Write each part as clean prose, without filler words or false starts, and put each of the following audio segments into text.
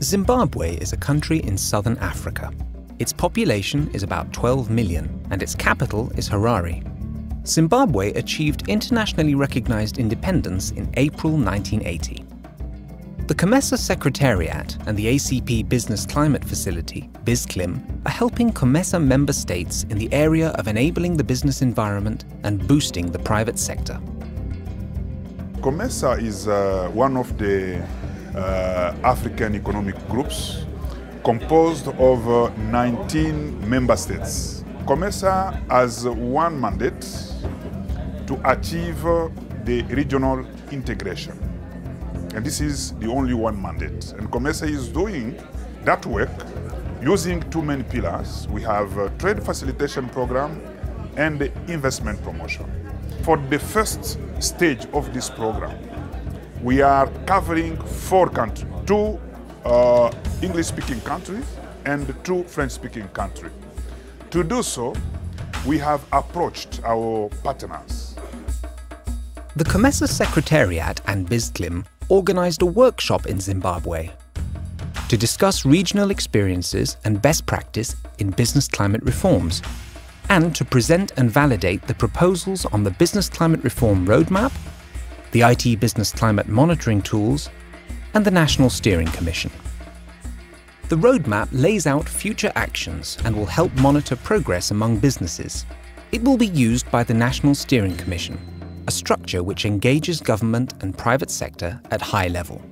Zimbabwe is a country in southern Africa. Its population is about 12 million and its capital is Harare. Zimbabwe achieved internationally recognized independence in April 1980. The Comesa Secretariat and the ACP Business Climate Facility, Bizclim, are helping Comesa member states in the area of enabling the business environment and boosting the private sector. Comesa is one of the African economic groups composed of 19 member states. Comesa has one mandate to achieve the regional integration. And this is the only one mandate. And Comesa is doing that work using two main pillars. We have a trade facilitation program and the investment promotion. For the first stage of this program, we are covering 4 countries, 2 English-speaking countries and 2 French-speaking countries. To do so, we have approached our partners. The Comesa Secretariat and Bizclim organized a workshop in Zimbabwe to discuss regional experiences and best practice in business climate reforms, and to present and validate the proposals on the Business Climate Reform Roadmap, the IT Business Climate Monitoring Tools, and the National Steering Commission. The roadmap lays out future actions and will help monitor progress among businesses. It will be used by the National Steering Commission, a structure which engages government and private sector at high level.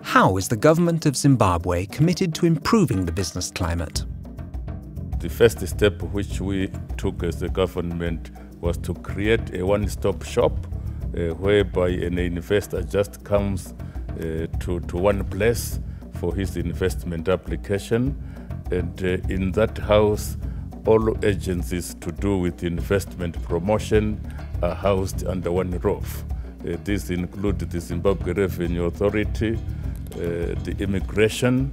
How is the government of Zimbabwe committed to improving the business climate? The first step which we took as a government was to create a one-stop shop whereby an investor just comes to one place for his investment application, and in that house all agencies to do with investment promotion are housed under one roof. These include the Zimbabwe Revenue Authority, the immigration,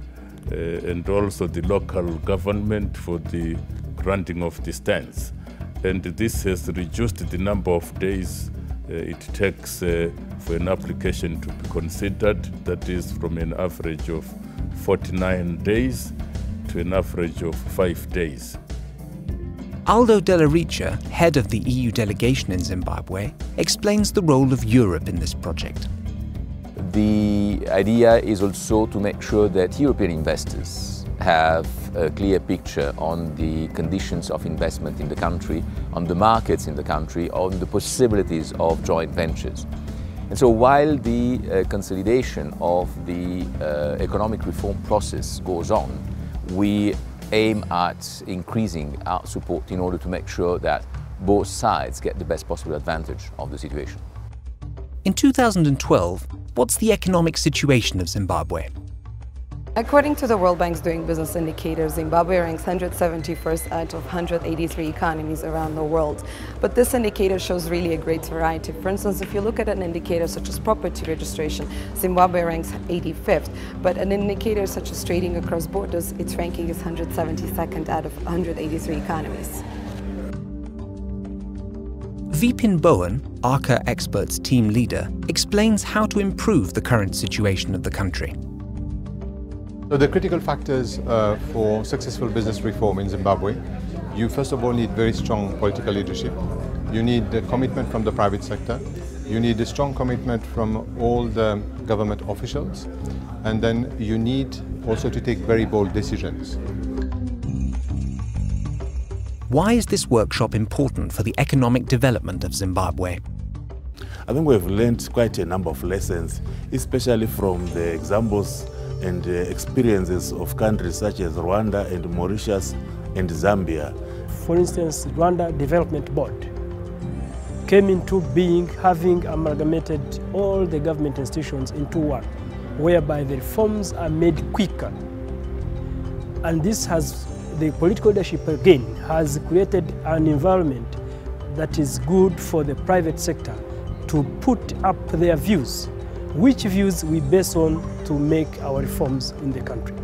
and also the local government for the granting of the stands. And this has reduced the number of days it takes for an application to be considered. That is from an average of 49 days to an average of 5 days. Aldo Della Riccia, head of the EU delegation in Zimbabwe, explains the role of Europe in this project. The idea is also to make sure that European investors have a clear picture on the conditions of investment in the country, on the markets in the country, on the possibilities of joint ventures. And so while the consolidation of the economic reform process goes on, we aim at increasing our support in order to make sure that both sides get the best possible advantage of the situation. In 2012, what's the economic situation of Zimbabwe? According to the World Bank's Doing Business indicator, Zimbabwe ranks 171st out of 183 economies around the world. But this indicator shows really a great variety. For instance, if you look at an indicator such as property registration, Zimbabwe ranks 85th. But an indicator such as trading across borders, its ranking is 172nd out of 183 economies. Vipin Bowen, ARCA Experts team leader, explains how to improve the current situation of the country. So the critical factors for successful business reform in Zimbabwe, you first of all need very strong political leadership. You need the commitment from the private sector. You need a strong commitment from all the government officials. And then you need also to take very bold decisions. Why is this workshop important for the economic development of Zimbabwe? I think we've learned quite a number of lessons, especially from the examples and experiences of countries such as Rwanda and Mauritius and Zambia. For instance, Rwanda Development Board came into being having amalgamated all the government institutions into one, whereby the reforms are made quicker. And this has, the political leadership again, has created an environment that is good for the private sector to put up their views, which views we base on to make our reforms in the country.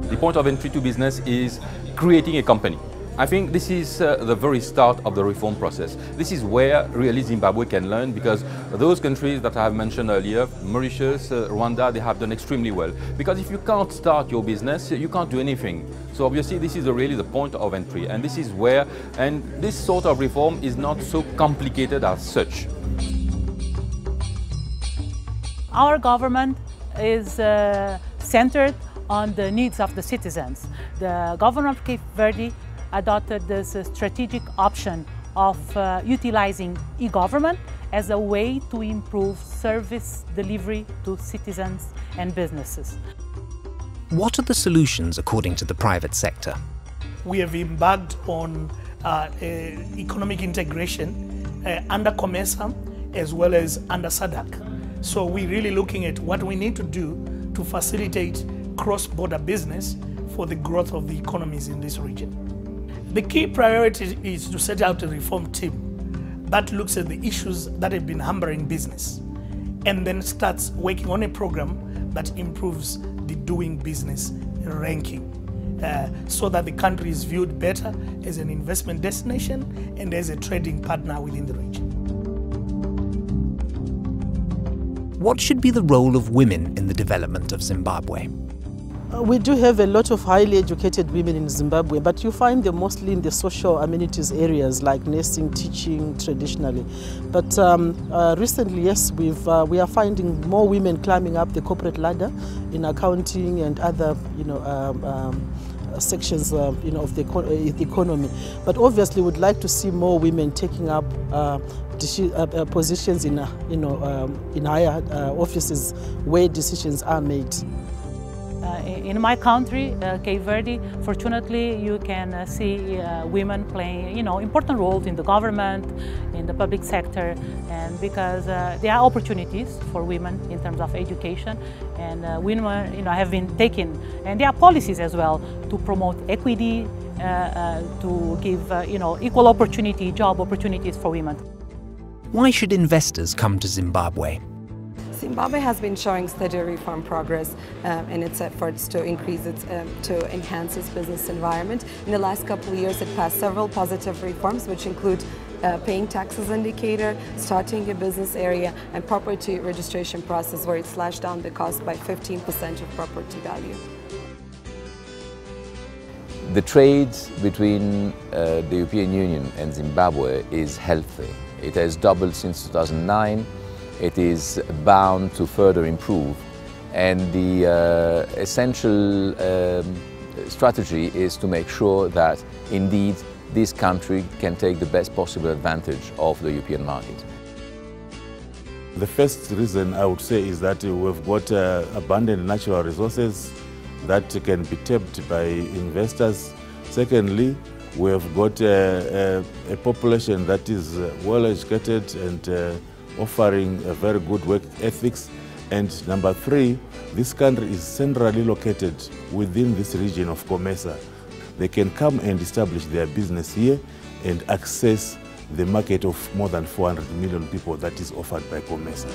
The point of entry to business is creating a company. I think this is the very start of the reform process. This is where really Zimbabwe can learn, because those countries that I have mentioned earlier, Mauritius, Rwanda, they have done extremely well. Because if you can't start your business, you can't do anything. So obviously this is really the point of entry, and this is where, and this sort of reform is not so complicated as such. Our government is centered on the needs of the citizens. The government of Cape Verde adopted this strategic option of utilizing e-government as a way to improve service delivery to citizens and businesses. What are the solutions according to the private sector? We have embarked on economic integration under Comesa as well as under SADC. So we're really looking at what we need to do to facilitate cross-border business for the growth of the economies in this region. The key priority is to set out a reform team that looks at the issues that have been hampering business and then starts working on a program that improves the doing business ranking so that the country is viewed better as an investment destination and as a trading partner within the region. What should be the role of women in the development of Zimbabwe? We do have a lot of highly educated women in Zimbabwe, but you find them mostly in the social amenities areas like nursing, teaching traditionally. But recently, yes, we are finding more women climbing up the corporate ladder in accounting and other, sections, of the economy. But obviously, we'd like to see more women taking up positions in higher offices where decisions are made. In my country, Cape Verde, fortunately you can see women playing important roles in the government, in the public sector, and because there are opportunities for women in terms of education, and women have been taken, and there are policies as well to promote equity, to give equal opportunity, job opportunities for women. Why should investors come to Zimbabwe? Zimbabwe has been showing steady reform progress in its efforts to enhance its business environment. In the last couple of years, it passed several positive reforms, which include paying taxes indicator, starting a business area, and property registration process, where it slashed down the cost by 15% of property value. The trade between the European Union and Zimbabwe is healthy. It has doubled since 2009. It is bound to further improve, and the essential strategy is to make sure that indeed this country can take the best possible advantage of the European market. The first reason I would say is that we've got abundant natural resources that can be tapped by investors. Secondly, we have got a population that is well educated and offering a very good work ethics. And number three, this country is centrally located within this region of Comesa. They can come and establish their business here and access the market of more than 400 million people that is offered by Comesa.